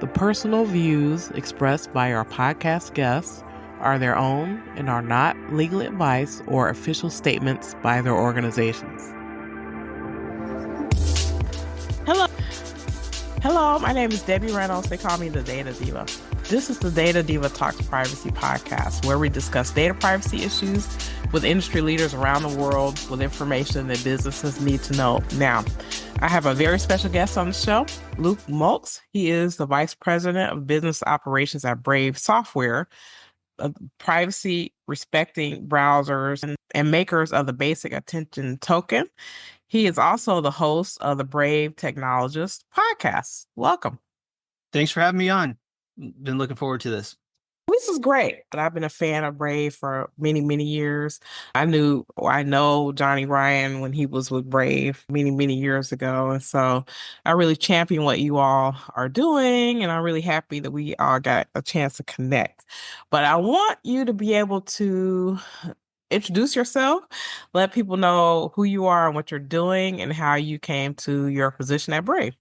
The personal views expressed by our podcast guests are their own and are not legal advice or official statements by their organizations. Hello, my name is Debbie Reynolds. They call me the Data Diva. This is the Data Diva Talks Privacy podcast, where we discuss data privacy issues with industry leaders around the world with information that businesses need to know. Now, I have a very special guest on the show, Mulks. He is the Vice President of Business Operations at Brave Software, privacy respecting browsers and makers of the basic attention token. He is also the host of the Brave Technologist podcast. Welcome. Thanks for having me on. Been looking forward to this. This is great. I've been a fan of Brave for many, many years. I know Johnny Ryan when he was with Brave many, many years ago. And so I really champion what you all are doing. And I'm really happy that we all got a chance to connect. But I want you to be able to introduce yourself, let people know who you are and what you're doing and how you came to your position at Brave.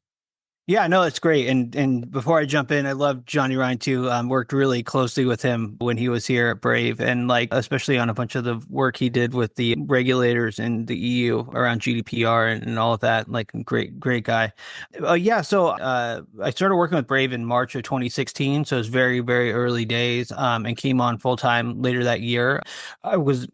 Yeah, no, it's great. And before I jump in, I love Johnny Ryan too. Worked really closely with him when he was here at Brave, and especially on a bunch of the work he did with the regulators in the EU around GDPR and all of that. Great guy. So I started working with Brave in March of 2016, so it's very, very early days. And came on full time later that year. I was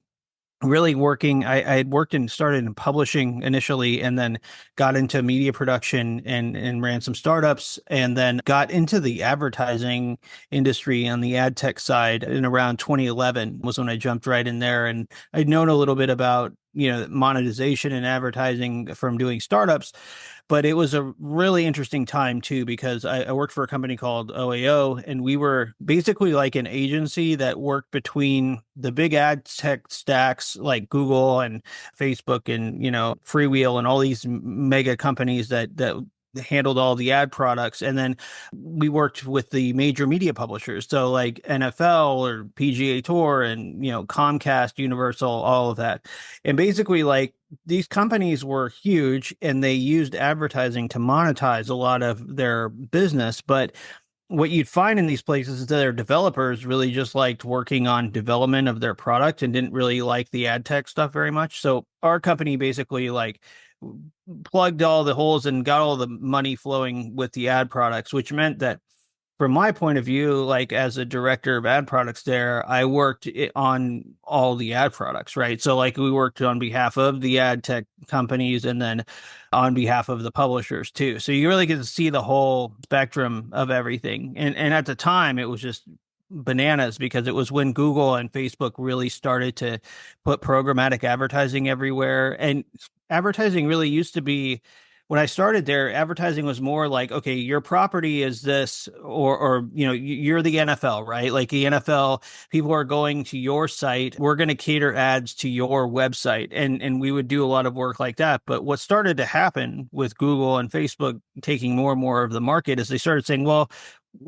really working. I had worked and started in publishing initially, and then got into media production and ran some startups, and then got into the advertising industry on the ad tech side in around 2011 was when I jumped right in there. And I'd known a little bit about, monetization and advertising from doing startups. But it was a really interesting time too, because I worked for a company called OAO, and we were basically like an agency that worked between the big ad tech stacks like Google and Facebook and, Freewheel and all these mega companies that handled all the ad products. And then we worked with the major media publishers. So like NFL or PGA Tour and, Comcast, Universal, all of that. And basically these companies were huge and they used advertising to monetize a lot of their business. But what you'd find in these places is that their developers really just liked working on development of their product and didn't really like the ad tech stuff very much. So our company basically plugged all the holes and got all the money flowing with the ad products, which meant that from my point of view, as a director of ad products there, I worked on all the ad products, right? So we worked on behalf of the ad tech companies and then on behalf of the publishers too. So you really get to see the whole spectrum of everything. And at the time, it was just bananas because it was when Google and Facebook really started to put programmatic advertising everywhere. And advertising really used to be, when I started there, advertising was more like, okay, your property is this, or you're the NFL, right? Like the NFL, people are going to your site. We're going to cater ads to your website. And we would do a lot of work like that. But what started to happen with Google and Facebook taking more and more of the market is they started saying, well,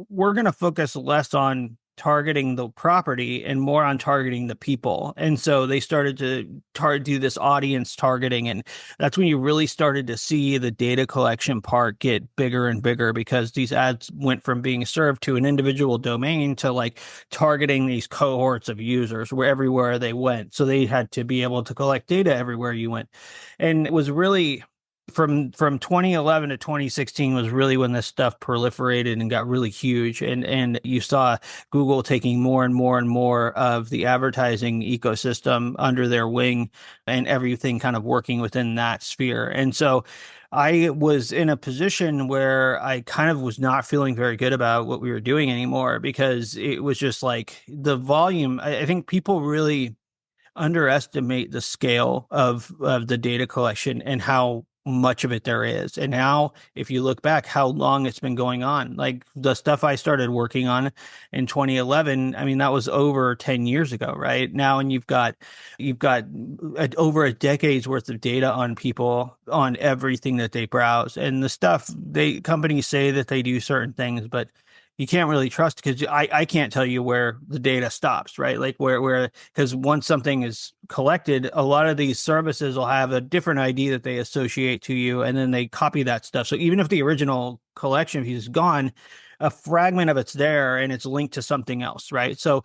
we're going to focus less on targeting the property and more on targeting the people. And so they started to do this audience targeting. And that's when you really started to see the data collection part get bigger and bigger, because these ads went from being served to an individual domain to targeting these cohorts of users everywhere they went. So they had to be able to collect data everywhere you went. And it was really from 2011 to 2016 was really when this stuff proliferated and got really huge. And you saw Google taking more and more and more of the advertising ecosystem under their wing, and everything kind of working within that sphere. And so I was in a position where I kind of was not feeling very good about what we were doing anymore, because it was just the volume. I think people really underestimate the scale of the data collection and how much of it there is. And now, if you look back, how long it's been going on, the stuff I started working on in 2011, I mean, that was over 10 years ago, right? Now, and you've got over a decade's worth of data on people, on everything that they browse. And the stuff companies say that they do certain things, but you can't really trust because I can't tell you where the data stops, right? Like because once something is collected, a lot of these services will have a different ID that they associate to you, and then they copy that stuff. So even if the original collection piece is gone, a fragment of it's there and it's linked to something else, right? So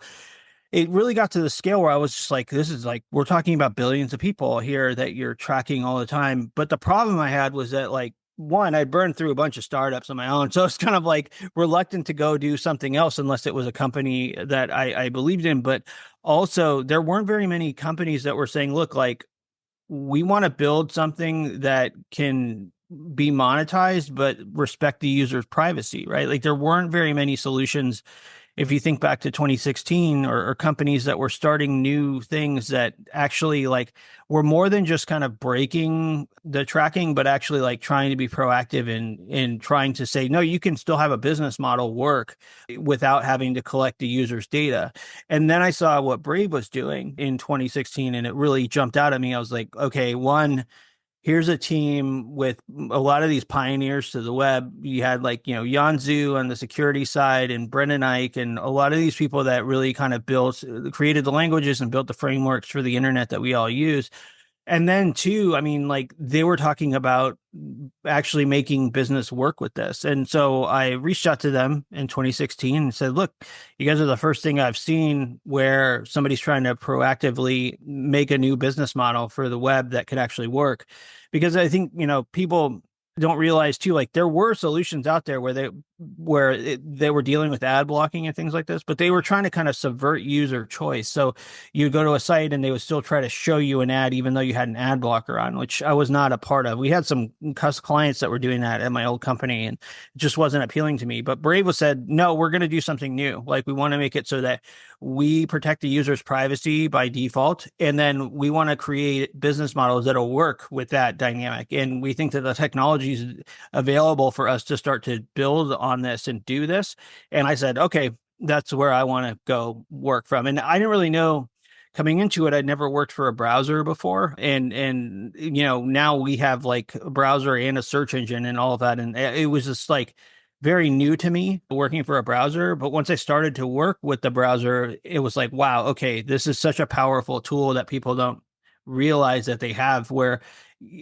it really got to the scale where I was just like, this is like, we're talking about billions of people here that you're tracking all the time. But the problem I had was that, like, one, I burned through a bunch of startups on my own. So it's kind of like reluctant to go do something else unless it was a company that I believed in. But also, there weren't very many companies that were saying, look, like, we want to build something that can be monetized, but respect the user's privacy, right? Like, there weren't very many solutions if you think back to 2016 or companies that were starting new things that actually like were more than just kind of breaking the tracking, but actually like trying to be proactive in trying to say, no, you can still have a business model work without having to collect the user's data. And then I saw what Brave was doing in 2016, and it really jumped out at me. I was like, okay, one, here's a team with a lot of these pioneers to the web. You had like, Yan Zhu on the security side and Brendan Ike and a lot of these people that really kind of created the languages and built the frameworks for the internet that we all use. And then too, I mean, like they were talking about actually making business work with this. And so I reached out to them in 2016 and said, look, you guys are the first thing I've seen where somebody's trying to proactively make a new business model for the web that could actually work. Because I think, people don't realize too, like there were solutions out there they were dealing with ad blocking and things like this, but they were trying to kind of subvert user choice. So you'd go to a site and they would still try to show you an ad, even though you had an ad blocker on, which I was not a part of. We had some clients that were doing that at my old company, and it just wasn't appealing to me. But Brave was said, no, we're going to do something new. Like we want to make it so that we protect the user's privacy by default. And then we want to create business models that'll work with that dynamic. And we think that the technology is available for us to start to build on this and do this. And I said, okay, that's where I want to go work from. And I didn't really know coming into it. I'd never worked for a browser before. And now we have like a browser and a search engine and all of that. And it was just like very new to me working for a browser. But once I started to work with the browser, it was like, wow, okay, this is such a powerful tool that people don't realize that they have, where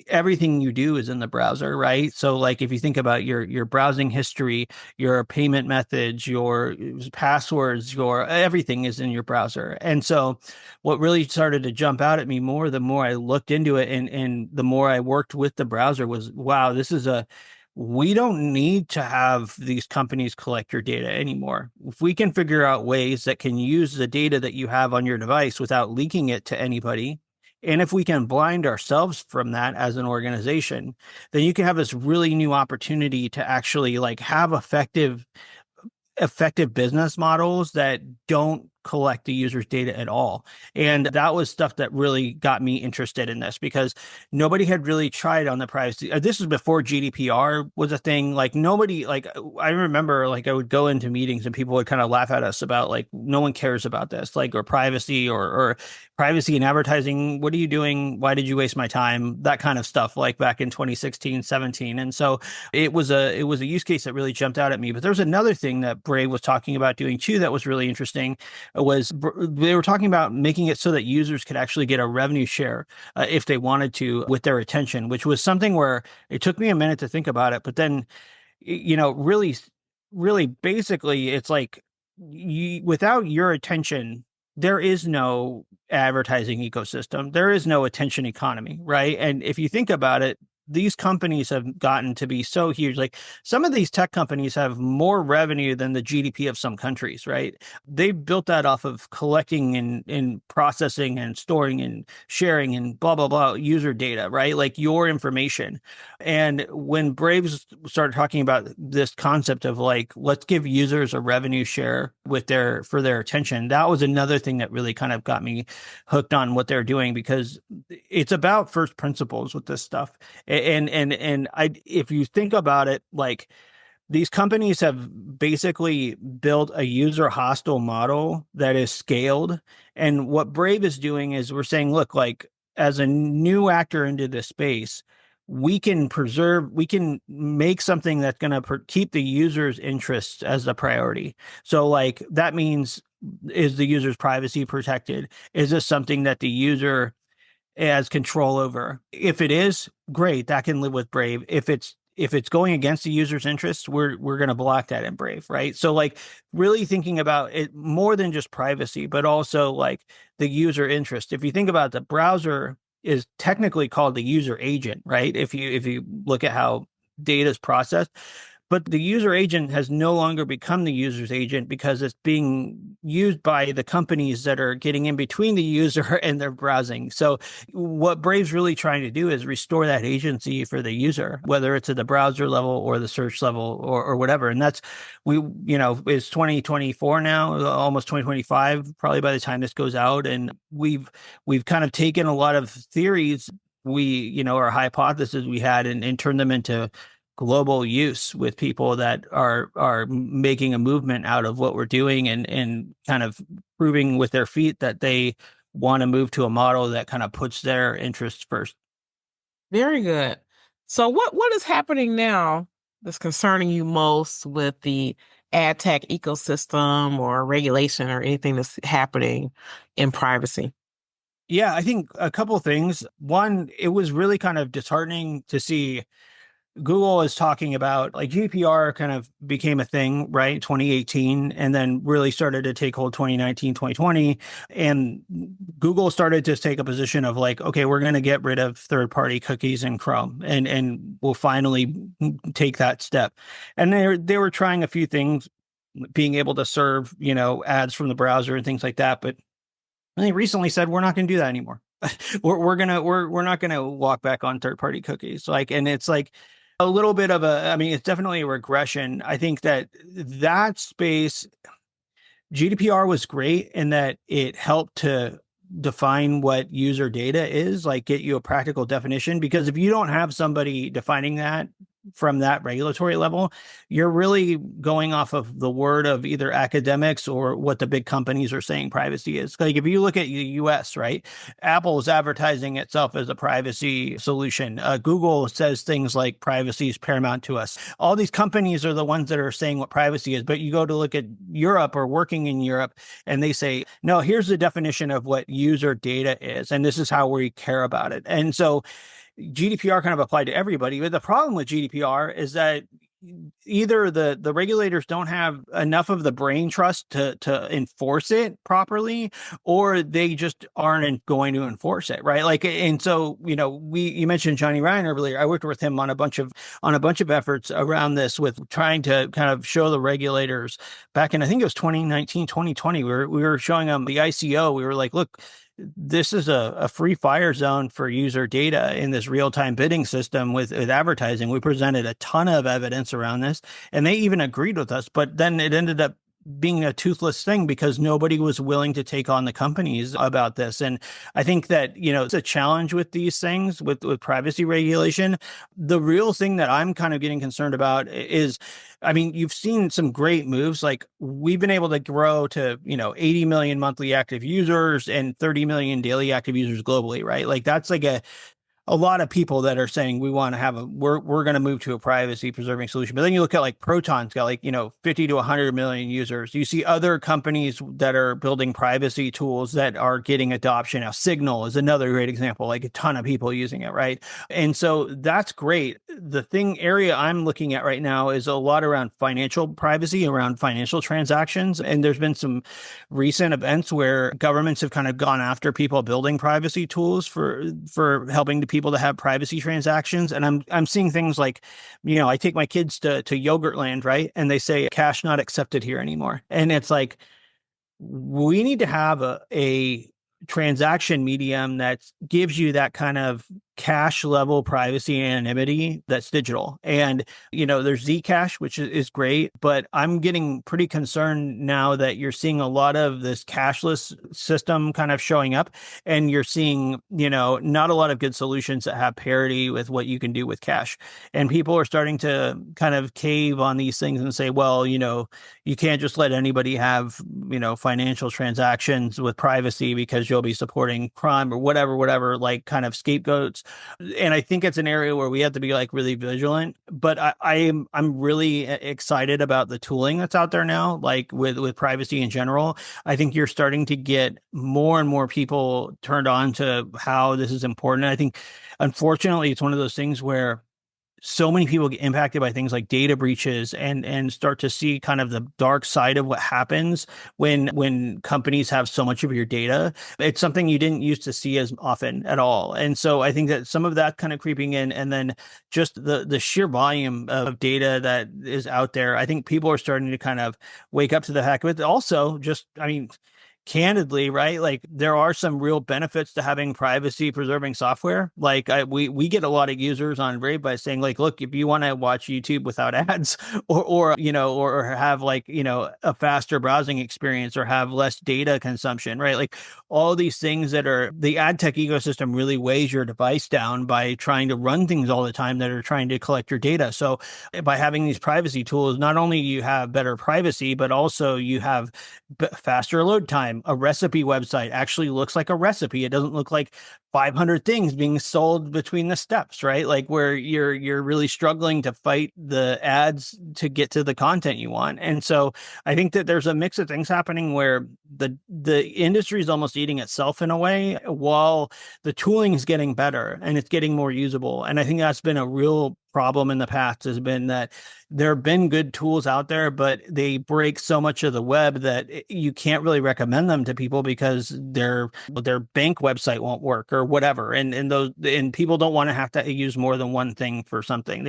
everything you do is in the browser, right? So like if you think about your browsing history, your payment methods, your passwords, your everything is in your browser. And so what really started to jump out at me more the more I looked into it and the more I worked with the browser was, wow, we don't need to have these companies collect your data anymore. If we can figure out ways that can use the data that you have on your device without leaking it to anybody, and if we can blind ourselves from that as an organization, then you can have this really new opportunity to actually like have effective business models that don't collect the user's data at all. And that was stuff that really got me interested in this because nobody had really tried on the privacy. This was before GDPR was a thing. Like nobody, like I remember like I would go into meetings and people would kind of laugh at us about like, no one cares about this, like, or privacy or privacy and advertising. What are you doing? Why did you waste my time? That kind of stuff, like back in 2016, 17. And so it was a use case that really jumped out at me. But there was another thing that Brave was talking about doing too that was really interesting. They were talking about making it so that users could actually get a revenue share if they wanted to with their attention, which was something where it took me a minute to think about it. But then, really, really basically, it's like without your attention, there is no advertising ecosystem. There is no attention economy, right? And if you think about it, these companies have gotten to be so huge. Like some of these tech companies have more revenue than the GDP of some countries, right? They built that off of collecting and processing and storing and sharing and blah, blah, blah, user data, right? Like your information. And when Braves started talking about this concept of like, let's give users a revenue share for their attention, that was another thing that really kind of got me hooked on what they're doing, because it's about first principles with this stuff. If you think about it, like these companies have basically built a user hostile model that is scaled. And what Brave is doing is we're saying, look, like as a new actor into this space, we can make something that's going to keep the user's interests as the priority. So like that means, is the user's privacy protected? Is this something that the user has control over? If it is, great, that can live with Brave. If it's going against the user's interests, we're going to block that in Brave, right? So like really thinking about it more than just privacy, but also like the user interest. If you think about the browser is technically called the user agent, right? If you look at how data is processed, but the user agent has no longer become the user's agent because it's being used by the companies that are getting in between the user and their browsing. So what Brave's really trying to do is restore that agency for the user, whether it's at the browser level or the search level or whatever. And that's, it's 2024 now, almost 2025, probably by the time this goes out. And we've kind of taken a lot of theories our hypotheses we had and turned them into global use with people that are making a movement out of what we're doing and kind of proving with their feet that they want to move to a model that kind of puts their interests first. Very good. So what is happening now that's concerning you most with the ad tech ecosystem or regulation or anything that's happening in privacy? Yeah, I think a couple of things. One, it was really kind of disheartening to see Google is talking about like GDPR kind of became a thing, right? 2018, and then really started to take hold 2019, 2020. And Google started to take a position of like, okay, we're going to get rid of third-party cookies in Chrome and we'll finally take that step. And they were trying a few things, being able to serve, ads from the browser and things like that. But they recently said, we're not going to do that anymore. We're not gonna walk back on third party cookies. Like, and it's like a little bit of it's definitely a regression. I think that space, GDPR was great in that it helped to define what user data is, like get you a practical definition. Because if you don't have somebody defining that from that regulatory level, you're really going off of the word of either academics or what the big companies are saying privacy is. Like if you look at the US, right? Apple is advertising itself as a privacy solution. Google says things like privacy is paramount to us. All these companies are the ones that are saying what privacy is, but you go to look at Europe or working in Europe and they say, no, here's the definition of what user data is. And this is how we care about it. And so GDPR kind of applied to everybody. But the problem with GDPR is that either the regulators don't have enough of the brain trust to enforce it properly, or they just aren't going to enforce it, right? Like, and so you mentioned Johnny Ryan earlier. I worked with him on a bunch of efforts around this, with trying to kind of show the regulators back in, I think it was 2019, 2020. We were showing them the ICO. We were like, look, this is a free fire zone for user data in this real-time bidding system with advertising. We presented a ton of evidence around this, and they even agreed with us. But then it ended up being a toothless thing because nobody was willing to take on the companies about this. And I think that, it's a challenge with these things, with privacy regulation. The real thing that I'm kind of getting concerned about is, you've seen some great moves. Like we've been able to grow to, 80 million monthly active users and 30 million daily active users globally, right? Like that's like a lot of people that are saying we want to have we're going to move to a privacy preserving solution. But then you look at like Proton's got 50 to 100 million users. You see other companies that are building privacy tools that are getting adoption. Now Signal is another great example, like a ton of people using it, right? And so that's great. The area I'm looking at right now is a lot around financial privacy, around financial transactions. And there's been some recent events where governments have kind of gone after people building privacy tools for helping people to have privacy transactions. And I'm seeing things like, I take my kids to Yogurtland, right? And they say cash not accepted here anymore. And it's like, we need to have a transaction medium that gives you that kind of cash level privacy anonymity that's digital. And, there's Zcash, which is great, but I'm getting pretty concerned now that you're seeing a lot of this cashless system kind of showing up, and you're seeing, not a lot of good solutions that have parity with what you can do with cash. And people are starting to kind of cave on these things and say, well, you can't just let anybody have financial transactions with privacy because you'll be supporting crime or whatever, like kind of scapegoats. And I think it's an area where we have to be like really vigilant. But I'm really excited about the tooling that's out there now, like with privacy in general. I think you're starting to get more and more people turned on to how this is important. I think, unfortunately, it's one of those things where so many people get impacted by things like data breaches and start to see kind of the dark side of what happens when companies have so much of your data. It's something you didn't used to see as often at all. And so I think that some of that kind of creeping in, and then just the sheer volume of data that is out there, I think people are starting to kind of wake up to the fact. But also just, I mean, candidly, right? Like there are some real benefits to having privacy preserving software. Like we get a lot of users on Brave by saying like, look, if you want to watch YouTube without ads or have like, a faster browsing experience or have less data consumption, right? Like all these things that are the ad tech ecosystem really weighs your device down by trying to run things all the time that are trying to collect your data. So by having these privacy tools, not only you have better privacy, but also you have faster load time. A recipe website actually looks like a recipe. It doesn't look like 500 things being sold between the steps, right? Like where you're really struggling to fight the ads to get to the content you want. And so I think that there's a mix of things happening where the industry is almost eating itself in a way, while the tooling is getting better and it's getting more usable. And I think that's been a real problem in the past, has been that there have been good tools out there, but they break so much of the web that you can't really recommend them to people because their bank website won't work or whatever. And people don't want to have to use more than one thing for something.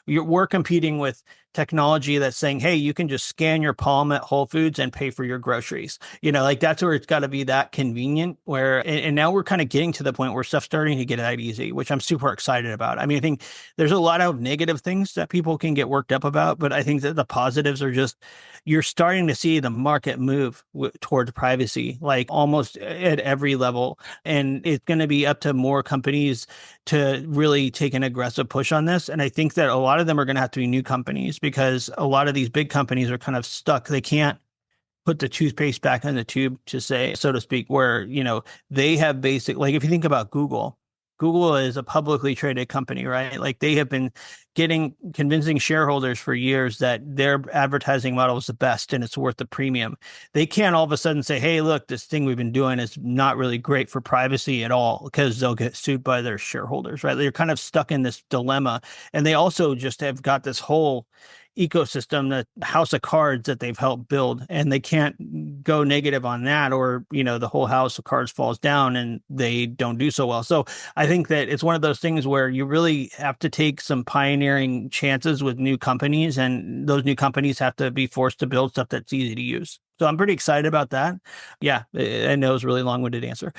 We're competing with technology that's saying, hey, you can just scan your palm at Whole Foods and pay for your groceries. Like that's where it's got to be that convenient, and now we're kind of getting to the point where stuff's starting to get that easy, which I'm super excited about. I mean, I think there's a lot of negative things that people can get worked up about, but I think that the positives are just, you're starting to see the market move towards privacy, like almost at every level. And it's going to be up to more companies to really take an aggressive push on this. And I think that a lot of them are going to have to be new companies, because a lot of these big companies are kind of stuck. They can't put the toothpaste back in the tube, to say, so to speak, where, they have like if you think about Google is a publicly traded company, right? Like they have been convincing shareholders for years that their advertising model is the best and it's worth the premium. They can't all of a sudden say, hey, look, this thing we've been doing is not really great for privacy at all, because they'll get sued by their shareholders, right? They're kind of stuck in this dilemma. And they also just have got this whole ecosystem, that house of cards that they've helped build, and they can't go negative on that, or the whole house of cards falls down and they don't do so well. So I think that it's one of those things where you really have to take some pioneering chances with new companies, and those new companies have to be forced to build stuff that's easy to use. So I'm pretty excited about that. Yeah, I know it's a really long-winded answer.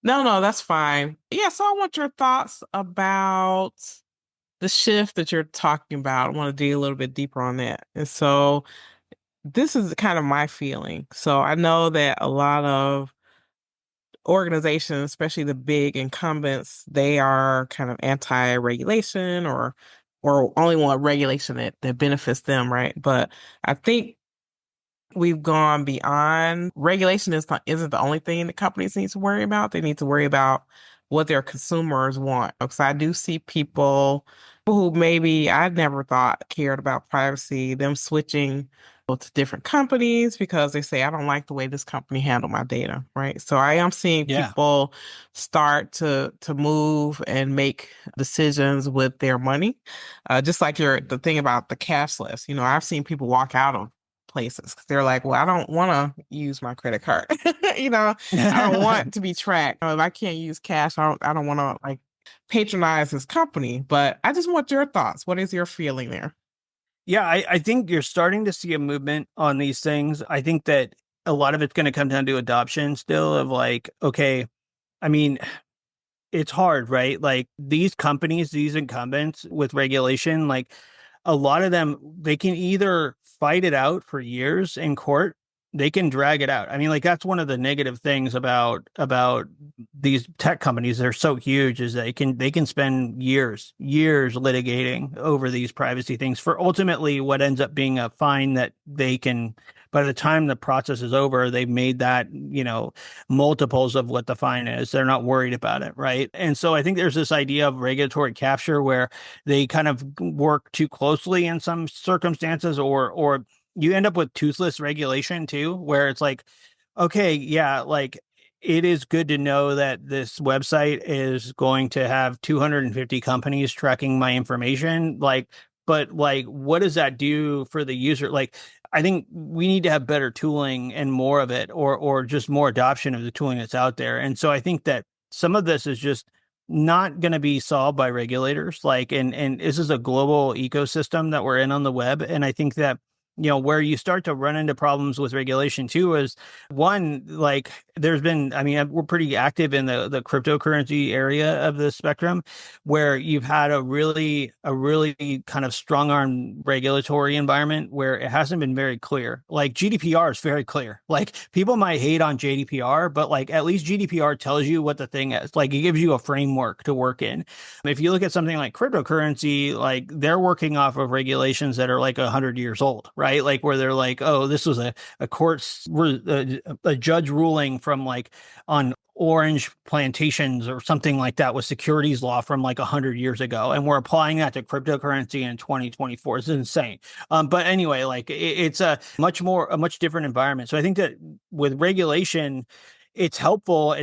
No, that's fine. Yeah, so I want your thoughts about the shift that you're talking about. I want to dig a little bit deeper on that. And so this is kind of my feeling. So I know that a lot of organizations, especially the big incumbents, they are kind of anti-regulation, or only want regulation that benefits them, right? But I think we've gone beyond regulation. Isn't the only thing that companies need to worry about. They need to worry about what their consumers want. Because I do see people who maybe I never thought cared about privacy, them switching to different companies because they say, I don't like the way this company handled my data, right? So I am seeing people start to move and make decisions with their money. Just like the thing about the cashless, I've seen people walk out of places. They're like, well, I don't want to use my credit card. I don't want to be tracked. If I can't use cash, I don't want to like patronize this company. But I just want your thoughts. What is your feeling there? Yeah, I think you're starting to see a movement on these things. I think that a lot of it's going to come down to adoption still, of like, okay, I mean, it's hard, right? Like these companies, these incumbents with regulation, like a lot of them, they can either fight it out for years in court. They can drag it out. I mean, like that's one of the negative things about these tech companies. They're so huge, is they can spend years litigating over these privacy things for ultimately what ends up being a fine that they can by the time the process is over, they've made that, multiples of what the fine is. They're not worried about it, right? And so I think there's this idea of regulatory capture where they kind of work too closely in some circumstances, or you end up with toothless regulation too, where it's like, okay, yeah, like it is good to know that this website is going to have 250 companies tracking my information. Like, but like, what does that do for the user? Like, I think we need to have better tooling and more of it, or just more adoption of the tooling that's out there. And so I think that some of this is just not going to be solved by regulators. Like, and this is a global ecosystem that we're in on the web. And I think that where you start to run into problems with regulation too is one, like there's been, I mean, we're pretty active in the cryptocurrency area of the spectrum where you've had a really kind of strong arm regulatory environment where it hasn't been very clear. Like GDPR is very clear. Like people might hate on GDPR, but like at least GDPR tells you what the thing is. Like it gives you a framework to work in. If you look at something like cryptocurrency, like they're working off of regulations that are like 100 years old, right? Like where they're like, oh, this was a judge ruling from like on orange plantations or something like that with securities law from like 100 years ago, and we're applying that to cryptocurrency in 2024. It's insane. But anyway, like it's a much different environment. So I think that with regulation, it's helpful,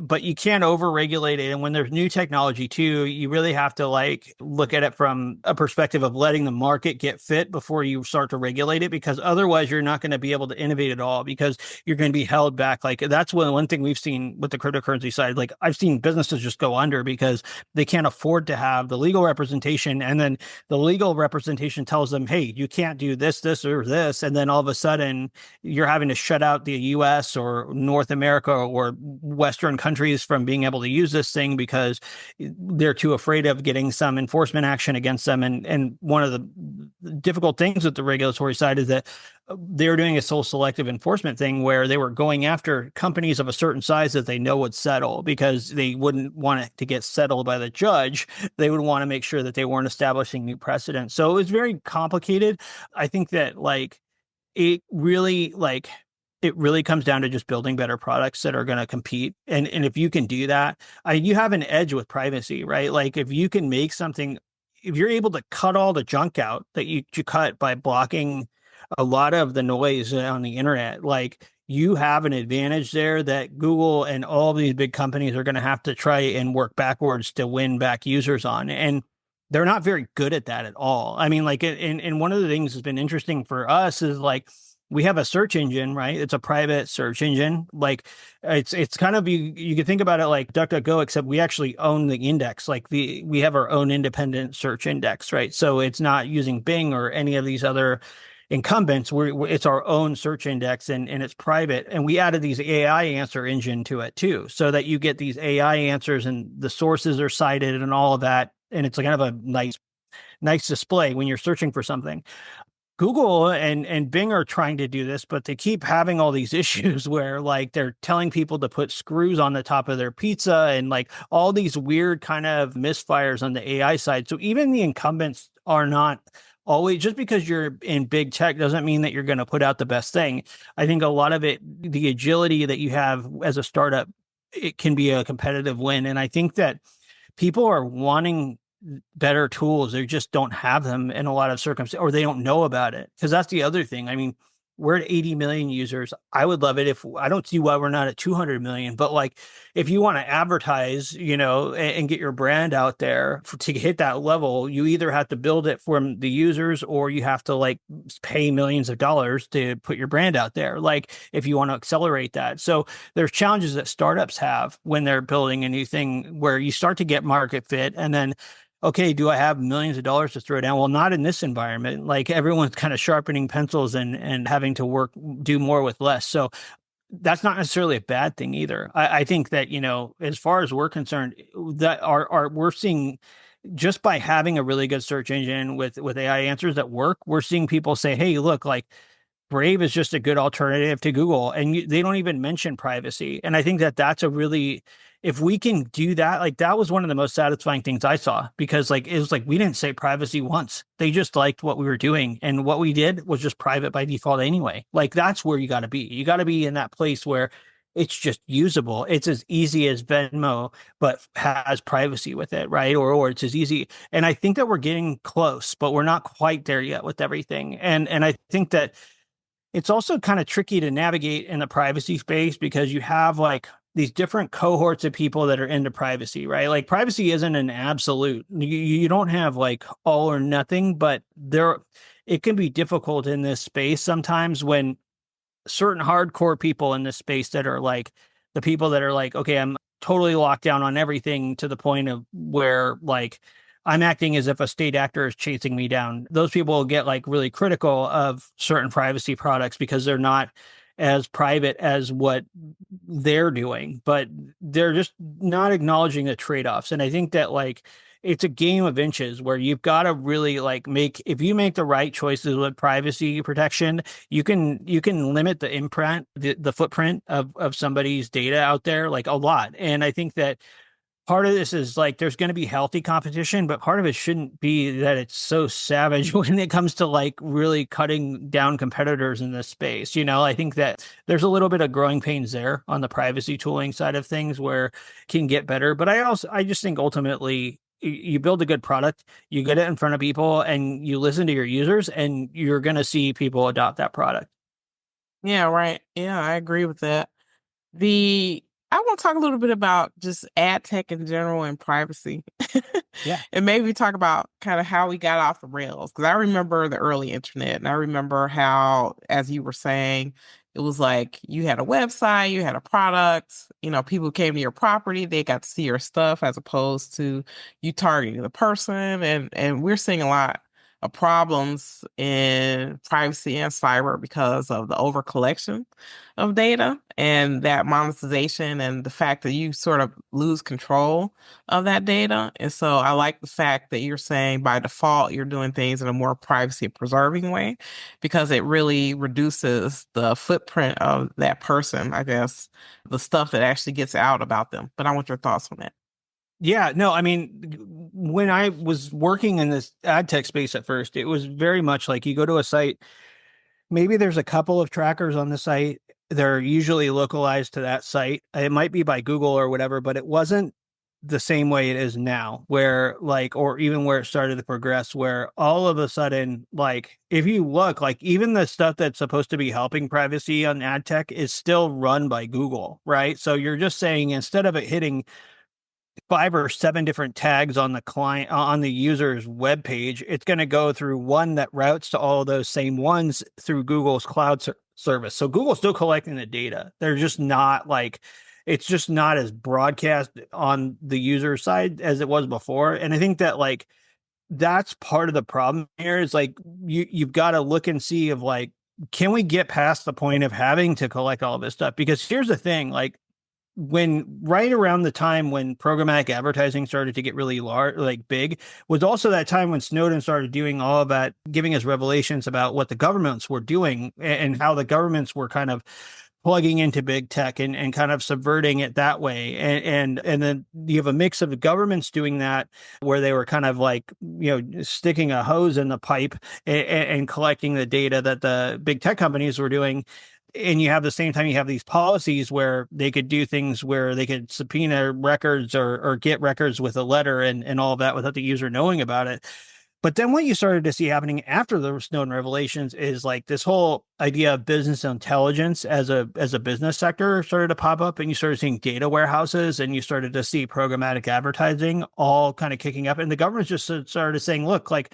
but you can't over regulate it. And when there's new technology too, you really have to like look at it from a perspective of letting the market get fit before you start to regulate it, because otherwise you're not going to be able to innovate at all, because you're going to be held back. Like that's one thing we've seen with the cryptocurrency side. Like I've seen businesses just go under because they can't afford to have the legal representation, and then the legal representation tells them, hey, you can't do this, this, or this, and then all of a sudden you're having to shut out the US or North America or Western countries from being able to use this thing because they're too afraid of getting some enforcement action against them. And one of the difficult things with the regulatory side is that they were doing a sole selective enforcement thing where they were going after companies of a certain size that they know would settle, because they wouldn't want it to get settled by the judge. They would want to make sure that they weren't establishing new precedents. So it was very complicated. I think that it really comes down to just building better products that are going to compete. And if you can do that, you have an edge with privacy, right? Like if you can make something, if you're able to cut all the junk out that you cut by blocking a lot of the noise on the internet, like you have an advantage there that Google and all these big companies are going to have to try and work backwards to win back users on. And they're not very good at that at all. I mean, like, and one of the things that's been interesting for us is like, we have a search engine, right? It's a private search engine. Like it's kind of, you can think about it like DuckDuckGo, except we actually own the index. Like we have our own independent search index, right? So it's not using Bing or any of these other incumbents. It's our own search index, and it's private. And we added these AI answer engine to it too, so that you get these AI answers and the sources are cited and all of that. And it's kind of a nice display when you're searching for something. Google and Bing are trying to do this, but they keep having all these issues where like they're telling people to put screws on the top of their pizza and like all these weird kind of misfires on the AI side. So even the incumbents are not always, just because you're in big tech doesn't mean that you're going to put out the best thing. I think a lot of it, the agility that you have as a startup, it can be a competitive win. And I think that people are wanting better tools. They just don't have them in a lot of circumstances, or they don't know about it. Because that's the other thing. I mean, we're at 80 million users. I would love it if, I don't see why we're not at 200 million, but like if you want to advertise, and get your brand out there to hit that level, you either have to build it for the users, or you have to like pay millions of dollars to put your brand out there. Like if you want to accelerate that. So there's challenges that startups have when they're building a new thing, where you start to get market fit, and then okay, do I have millions of dollars to throw down? Well, not in this environment. Like everyone's kind of sharpening pencils and having to do more with less. So that's not necessarily a bad thing either. I think that, as far as we're concerned, that we're seeing, just by having a really good search engine with AI answers that work, we're seeing people say, hey, look, like Brave is just a good alternative to Google. And they don't even mention privacy. And I think that that's a really if we can do that, like that was one of the most satisfying things I saw, because like it was like we didn't say privacy once. They just liked what we were doing, and what we did was just private by default anyway. Like that's where you got to be. You got to be in that place where it's just usable. It's as easy as Venmo, but has privacy with it, right? Or it's as easy. And I think that we're getting close, but we're not quite there yet with everything. And I think that it's also kind of tricky to navigate in the privacy space, because you have like these different cohorts of people that are into privacy, right? Like privacy isn't an absolute. You don't have like all or nothing, but there it can be difficult in this space sometimes when certain hardcore people in this space that are like the people that are like, okay, I'm totally locked down on everything to the point of where like I'm acting as if a state actor is chasing me down. Those people get like really critical of certain privacy products because they're not as private as what they're doing, but they're just not acknowledging the trade-offs. And I think that like it's a game of inches where you've got to really like make, if you make the right choices with privacy protection, you can limit the imprint, the footprint of somebody's data out there like a lot. And I think that part of this is like there's going to be healthy competition, but part of it shouldn't be that it's so savage when it comes to like really cutting down competitors in this space. I think that there's a little bit of growing pains there on the privacy tooling side of things where it can get better. But I just think ultimately you build a good product, you get it in front of people, and you listen to your users, and you're going to see people adopt that product. Yeah, right. Yeah, I agree with that. The I want to talk a little bit about just ad tech in general and privacy. Yeah. And maybe talk about kind of how we got off the rails. Because I remember the early internet, and I remember how, as you were saying, it was like you had a website, you had a product, people came to your property, they got to see your stuff as opposed to you targeting the person. And we're seeing a lot of problems in privacy and cyber because of the over collection of data and that monetization and the fact that you sort of lose control of that data. And so I like the fact that you're saying by default you're doing things in a more privacy preserving way because it really reduces the footprint of that person, I guess, the stuff that actually gets out about them. But I want your thoughts on that. Yeah, no, I mean, when I was working in this ad tech space at first, it was very much like you go to a site, maybe there's a couple of trackers on the site. They're usually localized to that site. It might be by Google or whatever, but it wasn't the same way it is now, where like, or even where it started to progress, where all of a sudden, like, if you look, like, even the stuff that's supposed to be helping privacy on ad tech is still run by Google, right? So you're just saying instead of it hitting 5 or 7 different tags on the client on the user's web page, it's going to go through one that routes to all of those same ones through Google's cloud service. So Google's still collecting the data. They're just not like it's just not as broadcast on the user side as it was before. And I think that like that's part of the problem here is like you've got to look and see of like, can we get past the point of having to collect all this stuff? Because here's the thing, like when right around the time when programmatic advertising started to get really large, like big, was also that time when Snowden started doing all of that, giving us revelations about what the governments were doing and how the governments were kind of plugging into big tech and kind of subverting it that way. And then you have a mix of the governments doing that where they were kind of like, sticking a hose in the pipe and collecting the data that the big tech companies were doing. And you have the same time you have these policies where they could do things where they could subpoena records or get records with a letter and all of that without the user knowing about it. But then what you started to see happening after the Snowden revelations is like this whole idea of business intelligence as a business sector started to pop up, and you started seeing data warehouses, and you started to see programmatic advertising all kind of kicking up. And the government just started saying, look, like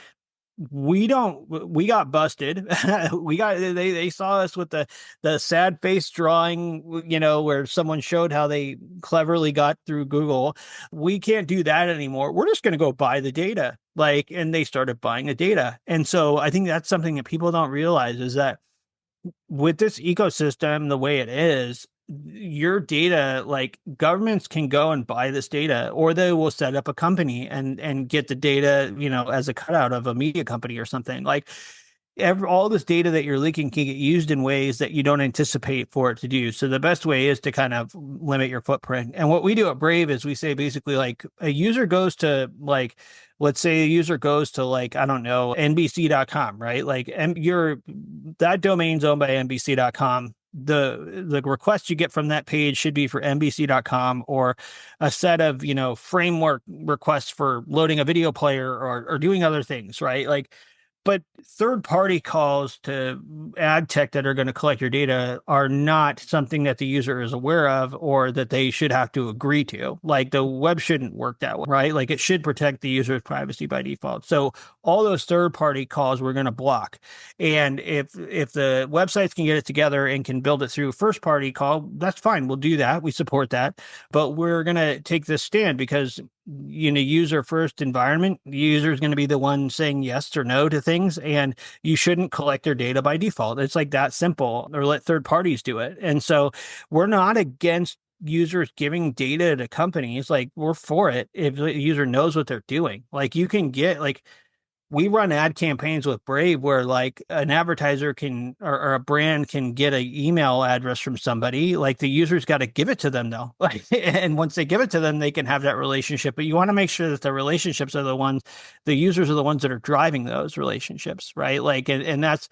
we got busted. They saw us with the sad face drawing, where someone showed how they cleverly got through Google. We can't do that anymore. We're just going to go buy the data. And they started buying the data. And so I think that's something that people don't realize is that with this ecosystem, the way it is, your data, like governments can go and buy this data, or they will set up a company and get the data, as a cutout of a media company or something. Like all this data that you're leaking can get used in ways that you don't anticipate for it to do. So the best way is to kind of limit your footprint. And what we do at Brave is we say basically like a user goes to like, let's say a user goes to like, I don't know, NBC.com, right? Like that domain's owned by NBC.com. The request you get from that page should be for NBC.com or a set of, framework requests for loading a video player or doing other things, right? Like, but third party calls to ad tech that are going to collect your data are not something that the user is aware of or that they should have to agree to. Like the web shouldn't work that way, right? Like it should protect the user's privacy by default. So all those third party calls we're going to block. And if the websites can get it together and can build it through first party call, that's fine. We'll do that. We support that. But we're going to take this stand because user first environment, the user is going to be the one saying yes or no to things, and you shouldn't collect their data by default. It's like that simple, or let third parties do it. And so we're not against users giving data to companies. Like we're for it if the user knows what they're doing. Like you can get like we run ad campaigns with Brave where like an advertiser can or a brand can get an email address from somebody. Like the user's got to give it to them though. Like, and once they give it to them, they can have that relationship. But you want to make sure that the relationships are the users are the ones that are driving those relationships, right? Like, and that's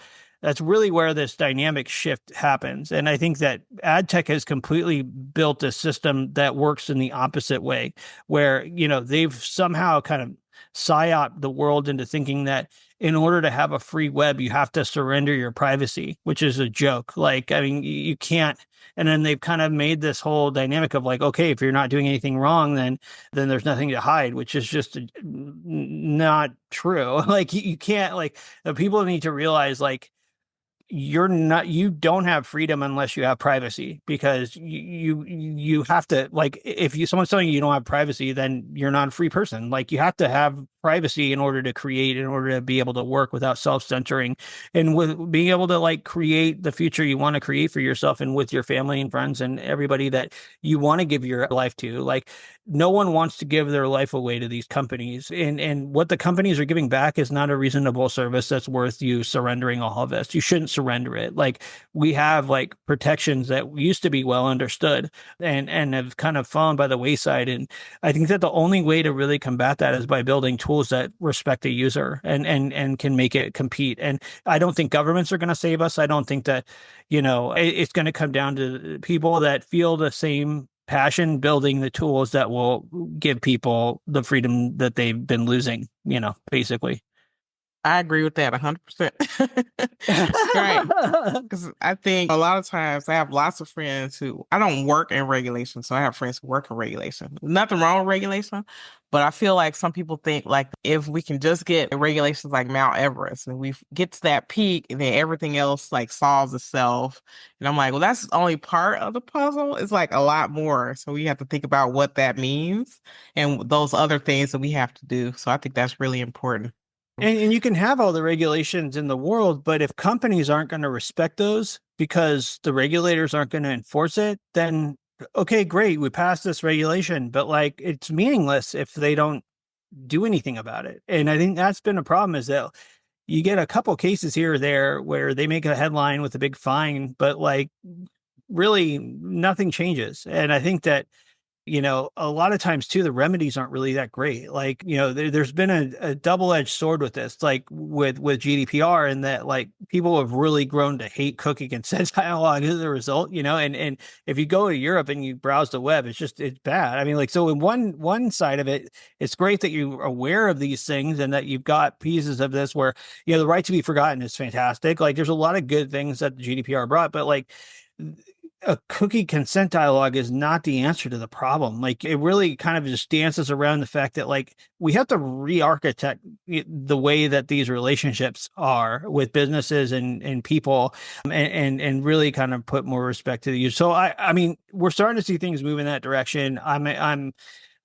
really where this dynamic shift happens. And I think that ad tech has completely built a system that works in the opposite way, where, they've somehow kind of psyop the world into thinking that in order to have a free web, you have to surrender your privacy, which is a joke. Like, I mean, you can't. And then they've kind of made this whole dynamic of like, okay, if you're not doing anything wrong, then there's nothing to hide, which is just not true. Like you can't like people need to realize like you don't have freedom unless you have privacy because you have to like if someone's telling you don't have privacy, then you're not a free person. Like you have to have privacy in order to be able to work without self-censoring and with being able to like create the future you want to create for yourself and with your family and friends and everybody that you want to give your life to. Like no one wants to give their life away to these companies, and what the companies are giving back is not a reasonable service that's worth you surrendering all of this. You shouldn't surrender it. Like we have like protections that used to be well understood and have kind of fallen by the wayside. And I think that the only way to really combat that is by building tools that respect the user and can make it compete. And I don't think governments are going to save us. I don't think that, it's going to come down to people that feel the same passion building the tools that will give people the freedom that they've been losing, basically. I agree with that 100%. Right. Because I think a lot of times I have lots of friends who I don't work in regulation. So I have friends who work in regulation. Nothing wrong with regulation. But I feel like some people think like if we can just get regulations like Mount Everest and we get to that peak and then everything else like solves itself. And I'm like, well, that's only part of the puzzle. It's like a lot more. So we have to think about what that means and those other things that we have to do. So I think that's really important. And you can have all the regulations in the world, but if companies aren't going to respect those because the regulators aren't going to enforce it, then okay, great, we passed this regulation, but like it's meaningless if they don't do anything about it. And I think that's been a problem is that you get a couple cases here or there where they make a headline with a big fine, but like really nothing changes. And I think that a lot of times too, the remedies aren't really that great. Like, there's been a double-edged sword with this, like with GDPR, and that like people have really grown to hate cookie consent dialogue as a result, and if you go to Europe and you browse the web, it's bad. I mean, like, so in one side of it, it's great that you're aware of these things and that you've got pieces of this where, the right to be forgotten is fantastic. Like there's a lot of good things that the GDPR brought, but like, a cookie consent dialogue is not the answer to the problem. Like it really kind of just dances around the fact that like we have to re-architect the way that these relationships are with businesses and people and really kind of put more respect to the user. So I mean, we're starting to see things move in that direction. I'm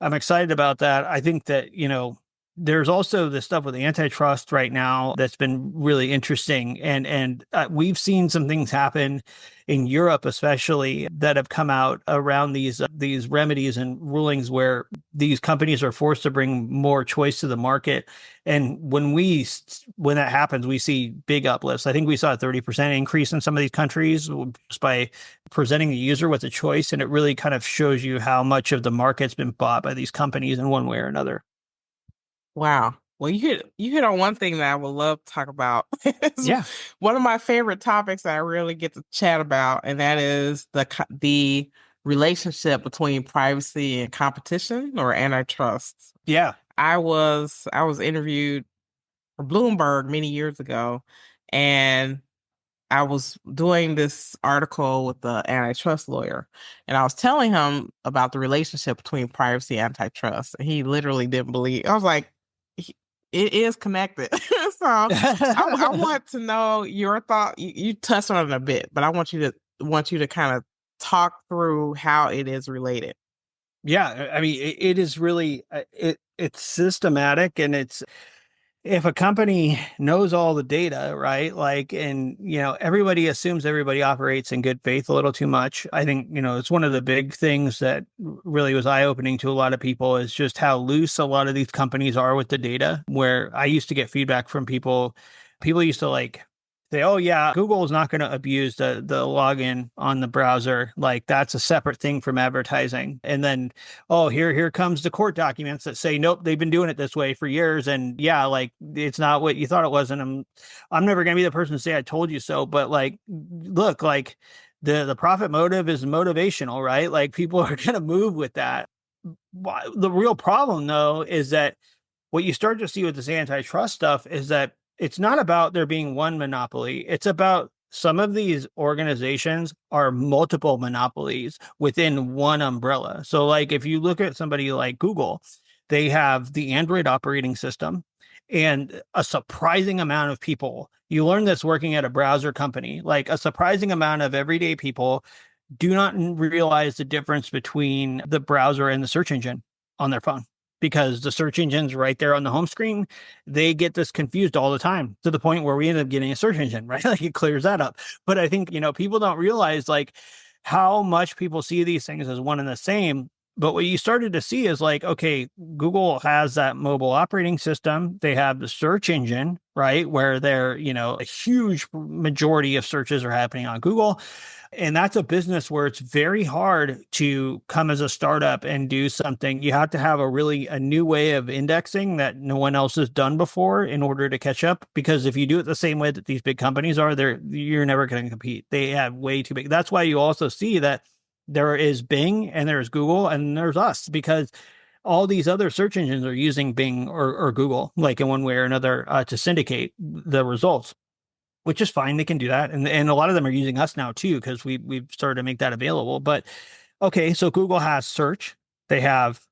excited about that. I think that, there's also this stuff with antitrust right now that's been really interesting, and we've seen some things happen in Europe, especially that have come out around these remedies and rulings where these companies are forced to bring more choice to the market. And when that happens, we see big uplifts. I think we saw a 30% increase in some of these countries just by presenting the user with a choice, and it really kind of shows you how much of the market's been bought by these companies in one way or another. Wow. Well, you hit on one thing that I would love to talk about. It's Yeah. one of my favorite topics that I really get to chat about, and that is the relationship between privacy and competition or antitrust. Yeah. I was interviewed for Bloomberg many years ago, and I was doing this article with the antitrust lawyer, and I was telling him about the relationship between privacy and antitrust. And he literally didn't believe. I was like, it is connected. So I want to know your thought. You touched on it a bit, but I want you to kind of talk through how it is related. Yeah, I mean, it is really it's systematic, and it's if a company knows all the data, right? Like, and everybody assumes everybody operates in good faith a little too much. I think it's one of the big things that really was eye-opening to a lot of people is just how loose a lot of these companies are with the data. Where I used to get feedback from people, people used to like say, "Oh yeah, Google is not going to abuse the login on the browser. Like that's a separate thing from advertising." And then, "Oh, here comes the court documents that say, nope, they've been doing it this way for years. And yeah, like it's not what you thought it was." And I'm never going to be the person to say I told you so, but like, look, like the profit motive is motivational, right? Like people are going to move with that. The real problem though is that what you start to see with this antitrust stuff is that it's not about there being one monopoly. It's about some of these organizations are multiple monopolies within one umbrella. So, like, if you look at somebody like Google, they have the Android operating system, and a surprising amount of people, you learn this working at a browser company, like a surprising amount of everyday people do not realize the difference between the browser and the search engine on their phone because the search engine's right there on the home screen. They get this confused all the time to the point where we end up getting a search engine, right? Like it clears that up. But I think, people don't realize like how much people see these things as one and the same. But what you started to see is like, okay, Google has that mobile operating system. They have the search engine, right? Where they're, a huge majority of searches are happening on Google. And that's a business where it's very hard to come as a startup and do something. You have to have a new way of indexing that no one else has done before in order to catch up. Because if you do it the same way that these big companies are, you're never going to compete. They have way too big. That's why you also see that there is Bing and there's Google and there's us, because all these other search engines are using Bing or Google, like in one way or another, to syndicate the results, which is fine. They can do that. And a lot of them are using us now too, because we've started to make that available. But okay, so Google has search. They have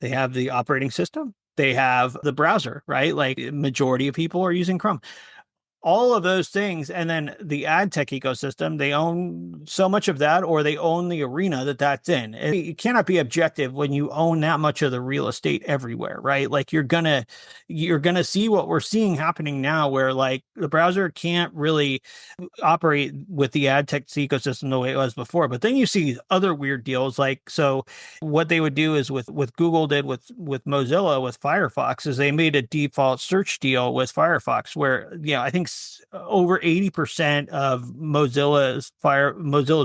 they have the operating system. They have the browser, right? Like majority of people are using Chrome, all of those things. And then the ad tech ecosystem, they own so much of that, or they own the arena that's in. It cannot be objective when you own that much of the real estate everywhere, right? Like you're gonna see what we're seeing happening now, where like the browser can't really operate with the ad tech ecosystem the way it was before. But then you see other weird deals, like, so what they would do is with Google did with Mozilla with Firefox is they made a default search deal with Firefox where I think over 80% of Mozilla's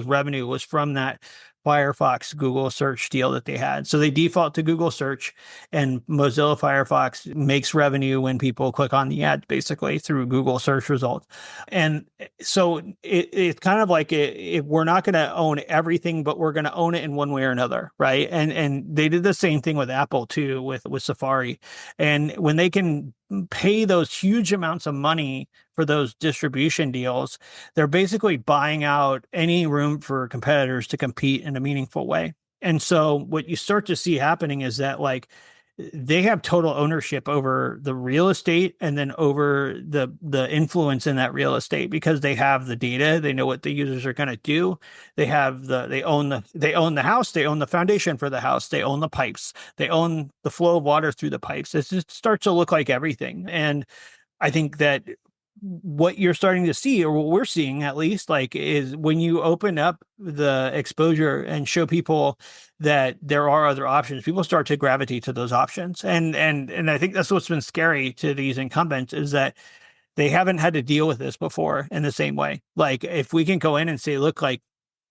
revenue was from that Firefox Google search deal that they had. So they default to Google search, and Mozilla Firefox makes revenue when people click on the ad basically through Google search results. And so it's kind of like we're not going to own everything, but we're going to own it in one way or another, right? And they did the same thing with Apple too, with Safari. And when they can pay those huge amounts of money for those distribution deals, they're basically buying out any room for competitors to compete in a meaningful way. And so what you start to see happening is that like they have total ownership over the real estate and then over the influence in that real estate because they have the data, they know what the users are going to do. They own the house, they own the foundation for the house, they own the pipes, they own the flow of water through the pipes. It just starts to look like everything. And I think that what you're starting to see, or what we're seeing at least, like, is when you open up the exposure and show people that there are other options, people start to gravitate to those options. And I think that's what's been scary to these incumbents, is that they haven't had to deal with this before in the same way. Like, if we can go in and say, look, like,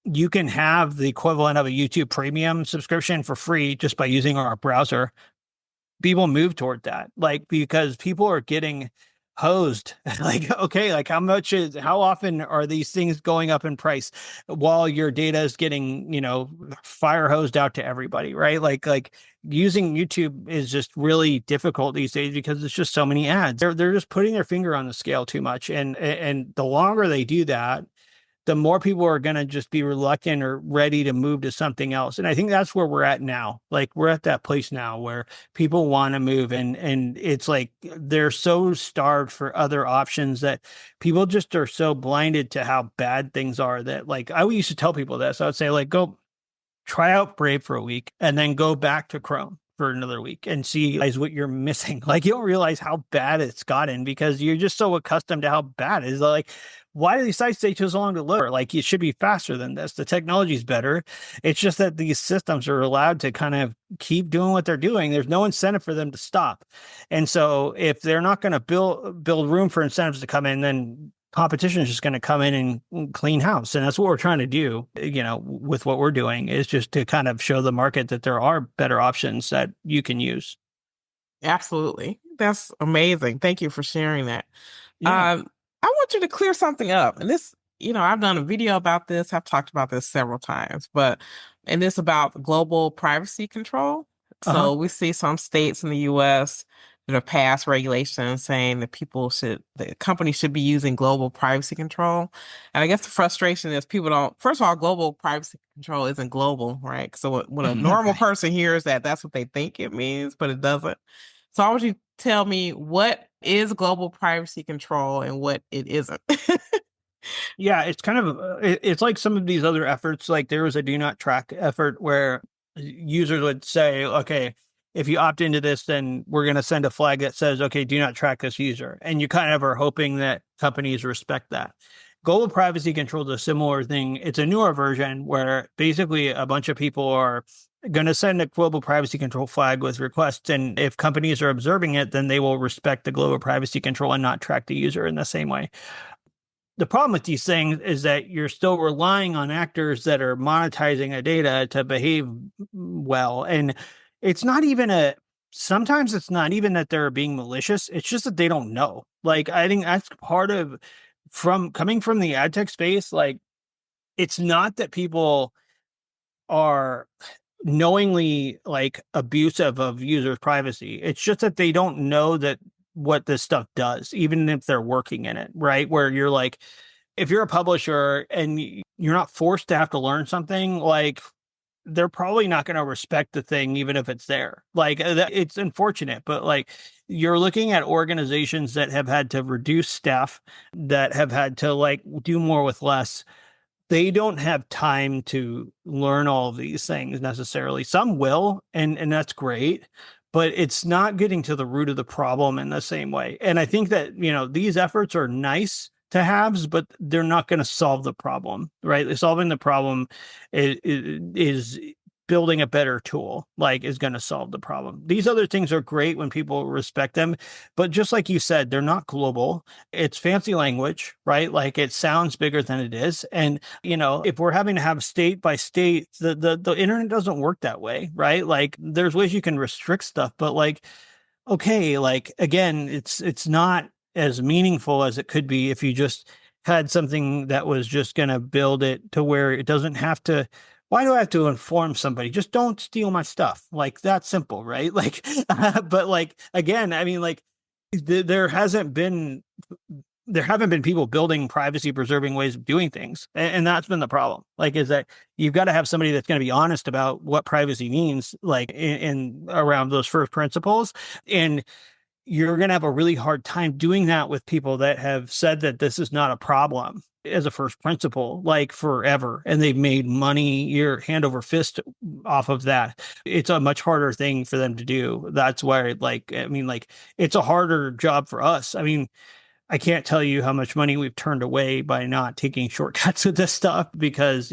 you can have the equivalent of a YouTube premium subscription for free just by using our browser, people move toward that, like, because people are getting hosed. Like, okay, like, how often are these things going up in price while your data is getting, fire hosed out to everybody, right? Like using YouTube is just really difficult these days because it's just so many ads. They're just putting their finger on the scale too much. And the longer they do that, the more people are going to just be reluctant or ready to move to something else. And I think that's where we're at now. Like, we're at that place now where people want to move, and it's like they're so starved for other options that people just are so blinded to how bad things are that, like, I used to tell people this. I would say, like, go try out Brave for a week and then go back to Chrome for another week and see what you're missing. Like, you don't realize how bad it's gotten because you're just so accustomed to how bad it is. Like, why do these sites take so long to load? Like, it should be faster than this. The technology is better. It's just that these systems are allowed to kind of keep doing what they're doing. There's no incentive for them to stop. And so if they're not going to build room for incentives to come in, then competition is just going to come in and clean house. And that's what we're trying to do, with what we're doing, is just to kind of show the market that there are better options that you can use. Absolutely. That's amazing. Thank you for sharing that. Yeah. I want you to clear something up. And this, I've done a video about this. I've talked about this several times, and it's about global privacy control. Uh-huh. So we see some states in the US that have passed regulations saying that the companies should be using global privacy control. And I guess the frustration is people don't, first of all, global privacy control isn't global, right? So when a normal Right. person hears that, that's what they think it means, but it doesn't. So I want you to tell me what is global privacy control and what it isn't. Yeah, it's kind of it's like some of these other efforts. Like, there was a do not track effort where users would say, okay, if you opt into this, then we're going to send a flag that says, okay, do not track this user. And you kind of are hoping that companies respect that. Global privacy control is a similar thing. It's a newer version where basically a bunch of people are going to send a global privacy control flag with requests. And if companies are observing it, then they will respect the global privacy control and not track the user in the same way. The problem with these things is that you're still relying on actors that are monetizing a data to behave well. And sometimes it's not even that they're being malicious. It's just that they don't know. Like, I think that's part of, coming from the ad tech space. Like, it's not that people are knowingly, like, abusive of users' privacy. It's just that they don't know that what this stuff does, even if they're working in it, right? Where you're like, if you're a publisher and you're not forced to have to learn something, like, they're probably not going to respect the thing, even if it's there. Like, it's unfortunate, but, like, you're looking at organizations that have had to reduce staff, that have had to, like, do more with less. They don't have time to learn all of these things necessarily. Some will, and that's great, but it's not getting to the root of the problem in the same way. And I think that, these efforts are nice to haves, but they're not going to solve the problem, right? Solving the problem is building a better tool, like, is going to solve the problem. These other things are great when people respect them, but just like you said, they're not global. It's fancy language, right? Like, it sounds bigger than it is. And, if we're having to have state by state, the internet doesn't work that way, right? Like, there's ways you can restrict stuff, but, like, okay, like, again, it's not as meaningful as it could be if you just had something that was just going to build it to where it doesn't have to. Why do I have to inform somebody? Just don't steal my stuff. Like, that's simple, right? Like, but, like, again, I mean, like, there hasn't been there haven't been people building privacy preserving ways of doing things. And that's been the problem. Like, is that you've got to have somebody that's going to be honest about what privacy means, like in around those first principles. And you're going to have a really hard time doing that with people that have said that this is not a problem as a first principle, like forever. And they've made money, your hand over fist off of that. It's a much harder thing for them to do. That's why, like, I mean, like, it's a harder job for us. I mean, I can't tell you how much money we've turned away by not taking shortcuts with this stuff because,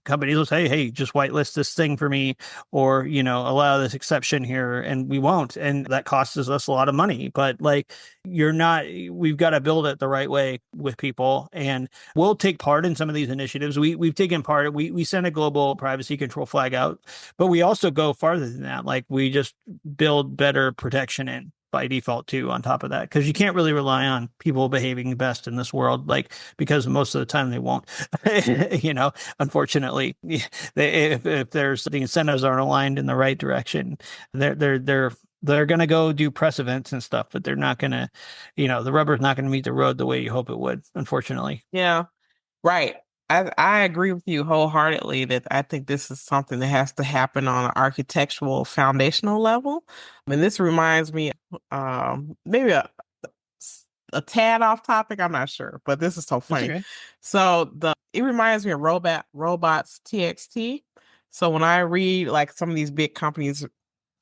companies will say, hey, just whitelist this thing for me or, allow this exception here. And we won't. And that costs us a lot of money. But like, we've got to build it the right way with people. And we'll take part in some of these initiatives. We've taken part. We send a global privacy control flag out, but we also go farther than that. Like we just build better protection in by default too on top of that because you can't really rely on people behaving best in this world like because most of the time they won't unfortunately if there's the incentives aren't aligned in the right direction they're going to go do press events and stuff but they're not going to the rubber's not going to meet the road the way you hope it would, unfortunately. Yeah, right. I agree with you wholeheartedly that I think this is something that has to happen on an architectural foundational level. I mean, this reminds me, maybe a tad off topic. I'm not sure, but this is so That's funny. okay. So it reminds me of robots TXT. So when I read like some of these big companies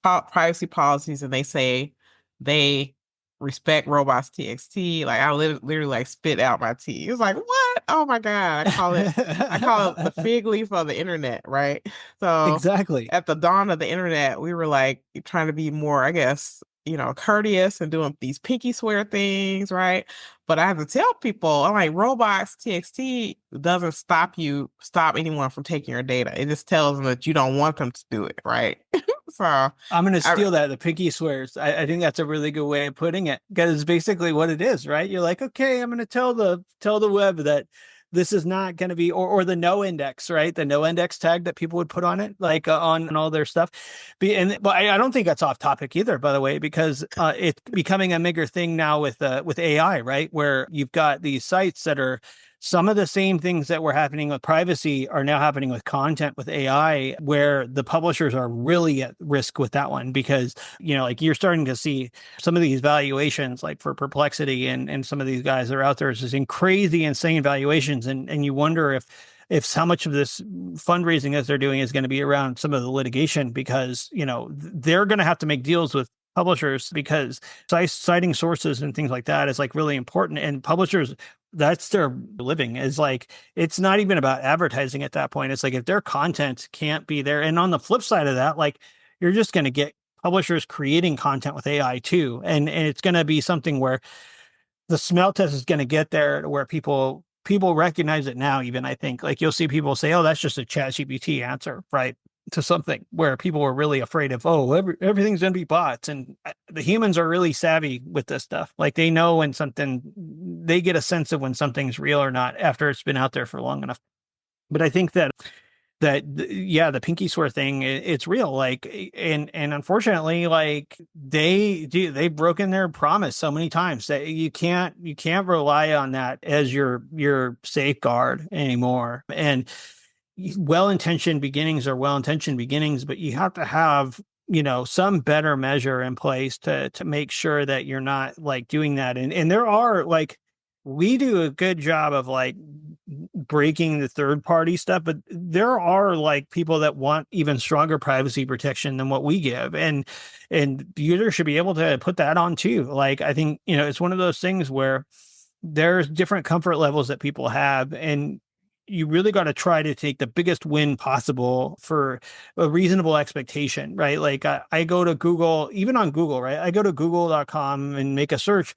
privacy policies and they say they respect robots TXT, like I literally like spit out my tea. It was like, what? Oh my God. I call it the fig leaf of the internet, right? So Exactly. at the dawn of the internet, we were like trying to be more, I guess, courteous and doing these pinky swear things, right? But I have to tell people, I'm like, robots TXT doesn't stop anyone from taking your data. It just tells them that you don't want them to do it, right? So I'm going to I, steal that. The pinky swears. I think that's a really good way of putting it because it's basically what it is, right? You're like, okay, I'm going to tell the web that this is not going to be, or the no index, right? The no index tag that people would put on it, like on all their stuff. But I don't think that's off topic either, by the way, because it's becoming a bigger thing now with AI, right? Where you've got these sites that are some of the same things that were happening with privacy are now happening with content with AI, where the publishers are really at risk with that one because, like you're starting to see some of these valuations, like for Perplexity and some of these guys that are out there is just in crazy, insane valuations. And you wonder if how much of this fundraising that they're doing is going to be around some of the litigation because, they're going to have to make deals with publishers because citing sources and things like that is like really important. And publishers, that's their living is like, it's not even about advertising at that point. It's like if their content can't be there. And on the flip side of that, like you're just going to get publishers creating content with AI too. And it's going to be something where the smell test is going to get there to where people recognize it now. Even I think like you'll see people say, oh, that's just a chat GPT answer, right? To something where people were really afraid of, oh, everything's going to be bots. And the humans are really savvy with this stuff. Like they know they get a sense of when something's real or not after it's been out there for long enough. But I think yeah, the pinky swear thing, it's real. Like, and unfortunately, like they've broken their promise so many times that you can't rely on that as your safeguard anymore. And well-intentioned beginnings are well-intentioned beginnings, but you have to have, some better measure in place to make sure that you're not like doing that. And there are like, we do a good job of like breaking the third party stuff, but there are like people that want even stronger privacy protection than what we give. And users should be able to put that on too. Like, I think, it's one of those things where there's different comfort levels that people have, and you really got to try to take the biggest win possible for a reasonable expectation, right? Like I go to Google, even on Google, right? I go to google.com and make a search.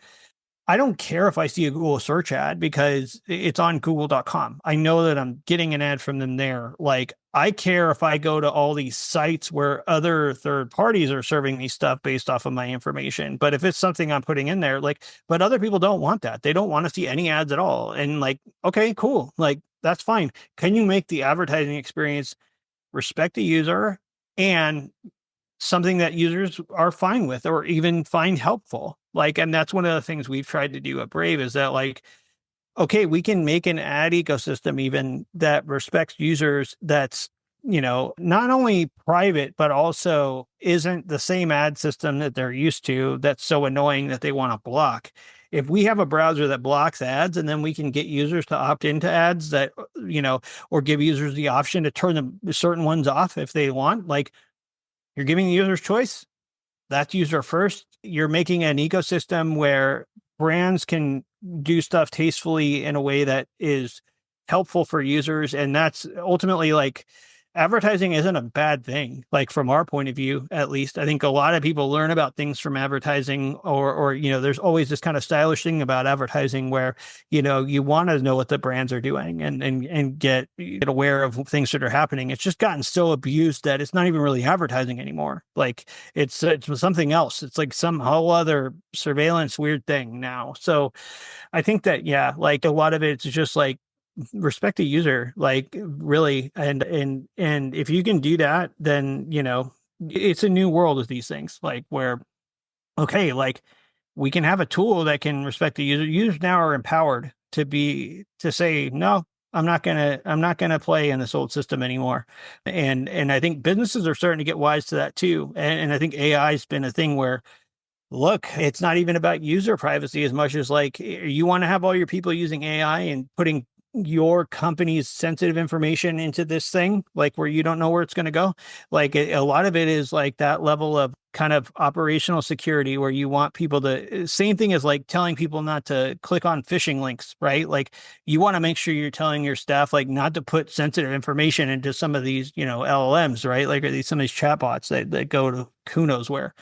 I don't care if I see a Google search ad because it's on google.com. I know that I'm getting an ad from them there. Like I care if I go to all these sites where other third parties are serving me stuff based off of my information. But if it's something I'm putting in there, like, but other people don't want that. They don't want to see any ads at all. And like, okay, cool. Like that's fine. Can you make the advertising experience respect the user and something that users are fine with or even find helpful? Like, and that's one of the things we've tried to do at Brave is that like, okay, we can make an ad ecosystem even that respects users that's, not only private, but also isn't the same ad system that they're used to that's so annoying that they want to block. If we have a browser that blocks ads and then we can get users to opt into ads that, or give users the option to turn certain ones off if they want, like you're giving the users choice. That's user first. You're making an ecosystem where brands can do stuff tastefully in a way that is helpful for users. And that's ultimately like advertising isn't a bad thing. Like from our point of view, at least, I think a lot of people learn about things from advertising or, there's always this kind of stylish thing about advertising where, you want to know what the brands are doing and get aware of things that are happening. It's just gotten so abused that it's not even really advertising anymore. Like it's something else. It's like some whole other surveillance weird thing now. So I think that, yeah, like a lot of it's just like respect the user, like really. And if you can do that, then, it's a new world with these things, like where, okay, like we can have a tool that can respect the user. Users now are empowered to say, no, I'm not gonna play in this old system anymore. And I think businesses are starting to get wise to that too. And I think AI has been a thing where, look, it's not even about user privacy as much as like you want to have all your people using AI and putting your company's sensitive information into this thing, like where you don't know where it's going to go. Like a lot of it is like that level of kind of operational security where you want people to, same thing as like telling people not to click on phishing links, right? Like you want to make sure you're telling your staff like not to put sensitive information into some of these, LLMs, right? Like some of these chatbots that go to who knows where.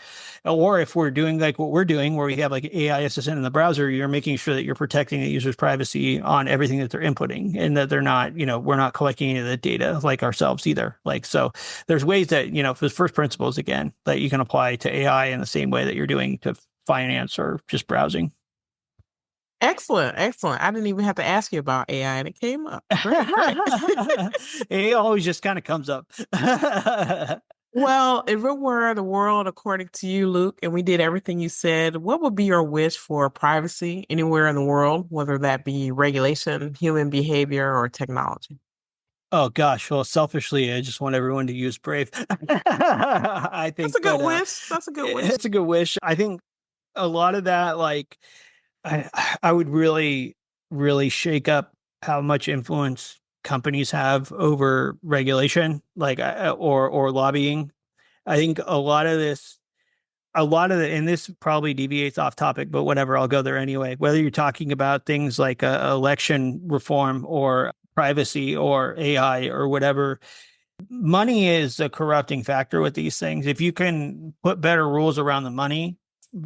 Or if we're doing like what we're doing, where we have like AI assistant in the browser, you're making sure that you're protecting the user's privacy on everything that they're inputting and that they're not, we're not collecting any of the data like ourselves either. Like, so there's ways that, for first principles, again, that you can apply to AI in the same way that you're doing to finance or just browsing. Excellent, excellent. I didn't even have to ask you about AI and it came up. Great, great. It always just kind of comes up. Well, if it were the world according to you, Luke, and we did everything you said, what would be your wish for privacy anywhere in the world, whether that be regulation, human behavior, or technology? Oh gosh, well, selfishly, I just want everyone to use Brave. I think, That's a good but wish. That's a good wish. it's a good wish. I think a lot of that, like, I would really, really shake up how much influence companies have over regulation, like, or lobbying. I think a lot of the, and this probably deviates off topic, but whatever, I'll go there anyway. Whether you're talking about things like election reform or privacy or AI or whatever, money is a corrupting factor with these things. If you can put better rules around the money,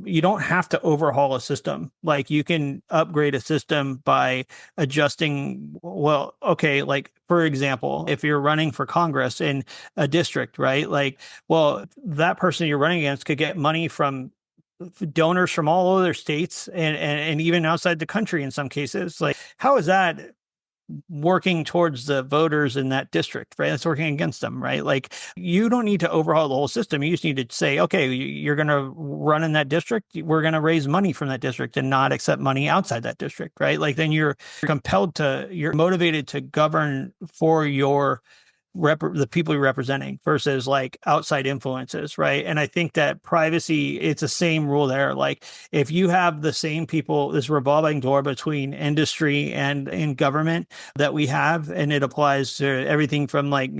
you don't have to overhaul a system. Like you can upgrade a system by adjusting. Well, okay, like for example, if you're running for Congress in a district, right? Like, well, that person you're running against could get money from donors from all other states and even outside the country in some cases. Like, how is that working towards the voters in that district, right? That's working against them, right? Like you don't need to overhaul the whole system. You just need to say, okay, you're going to run in that district. We're going to raise money from that district and not accept money outside that district, right? Like then you're you're motivated to govern for the people you're representing versus like outside influences, right? And I think that privacy, it's the same rule there. Like if you have the same people, this revolving door between industry and in government that we have, and it applies to everything from like,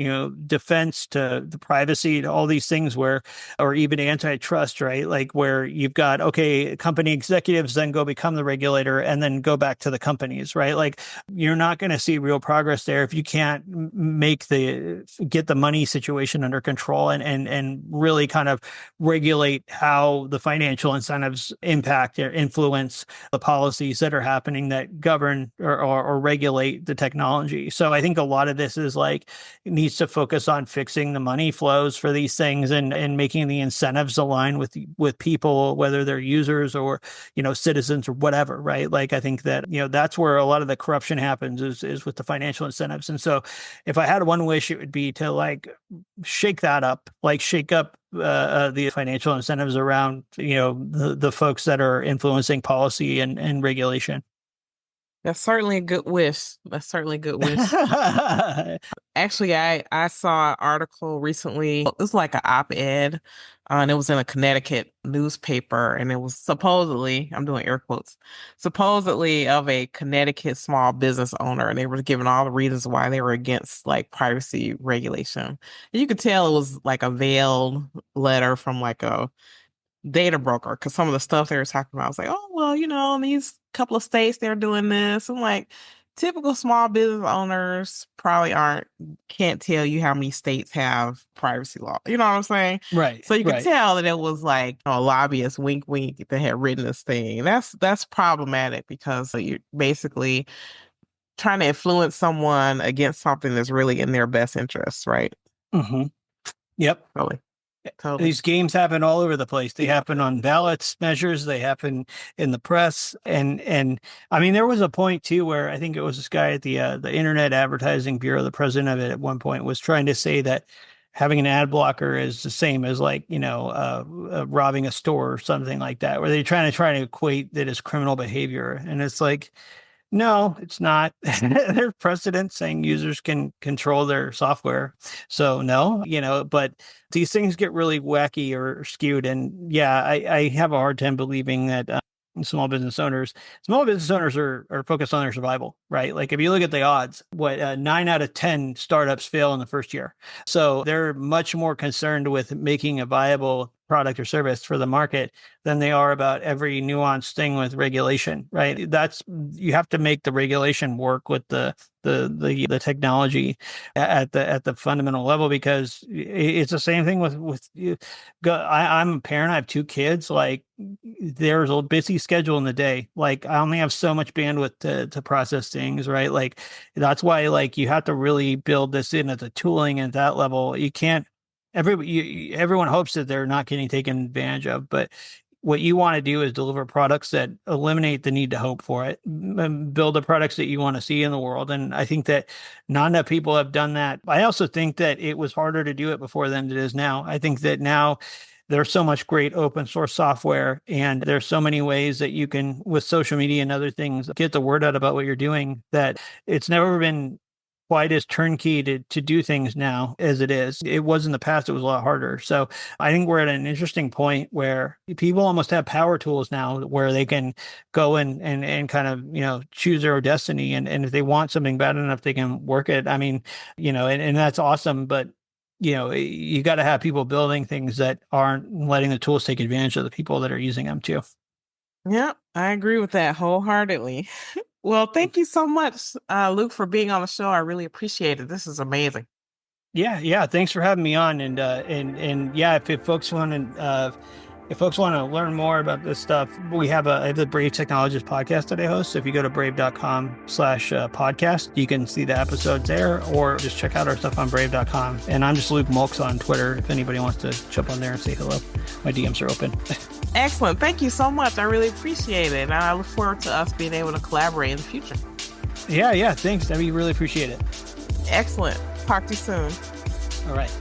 defense to the privacy to all these things where, or even antitrust, right? Like where you've got, okay, company executives then go become the regulator and then go back to the companies, right? Like you're not going to see real progress there if you can't get the money situation under control and really kind of regulate how the financial incentives impact or influence the policies that are happening that govern or regulate the technology. So I think a lot of this is like needs to focus on fixing the money flows for these things and making the incentives align with people, whether they're users or citizens or whatever, right? Like I think that that's where a lot of the corruption happens is with the financial incentives. And so if I had one wish, it would be to like shake that up, like shake up the financial incentives around, the folks that are influencing policy and regulation. That's certainly a good wish. That's certainly a good wish. Actually, I saw an article recently. It was like an op-ed, and it was in a Connecticut newspaper, and it was supposedly, I'm doing air quotes, supposedly of a Connecticut small business owner, and they were giving all the reasons why they were against like privacy regulation. And you could tell it was like a veiled letter from like a data broker, because some of the stuff they were talking about was like, oh, well, in these couple of states they're doing this. I'm like, typical small business owners probably can't tell you how many states have privacy law. You know what I'm saying? Right. So you could right. tell that it was like a lobbyist, wink, wink, that had written this thing. That's problematic, because you're basically trying to influence someone against something that's really in their best interest, right? Mm-hmm. Yep. Totally. These games happen all over the place. They happen on ballots measures. They happen in the press. And I mean, there was a point too where I think it was this guy at the Internet Advertising Bureau, the president of it at one point, was trying to say that having an ad blocker is the same as like, robbing a store or something like that, where they're trying to equate that as criminal behavior. And it's like, no, it's not. There's precedent saying users can control their software. So no, but these things get really wacky or skewed. And yeah, I have a hard time believing that small business owners are focused on their survival, right? Like if you look at the odds, 9 out of 10 startups fail in the first year. So they're much more concerned with making a viable product or service for the market than they are about every nuanced thing with regulation, right? You have to make the regulation work with the technology at the fundamental level, because it's the same thing with you. I'm a parent. I have 2 kids. Like there's a busy schedule in the day. Like I only have so much bandwidth to process things, right? Like that's why like you have to really build this in at the tooling at that level. You can't. Everyone hopes that they're not getting taken advantage of, but what you want to do is deliver products that eliminate the need to hope for it, build the products that you want to see in the world. And I think that not enough people have done that. I also think that it was harder to do it before than it is now. I think that now there's so much great open source software, and there's so many ways that you can, with social media and other things, get the word out about what you're doing, that it's never been quite as turnkey to do things now as it is. It was in the past, it was a lot harder. So I think we're at an interesting point where people almost have power tools now where they can go and kind of, choose their own destiny. And if they want something bad enough, they can work it. I mean, and that's awesome. But, you got to have people building things that aren't letting the tools take advantage of the people that are using them too. Yeah, I agree with that wholeheartedly. Well, thank you so much, Luke, for being on the show. I really appreciate it. This is amazing. Yeah. Thanks for having me on. And yeah, if folks want to learn more about this stuff, I have the Brave Technologist podcast that I host. So if you go to brave.com/podcast, you can see the episodes there, or just check out our stuff on brave.com. And I'm just Luke Mulks on Twitter. If anybody wants to jump on there and say hello, my DMs are open. Excellent. Thank you so much. I really appreciate it. And I look forward to us being able to collaborate in the future. Yeah. Thanks. I really appreciate it. Excellent. Talk to you soon. All right.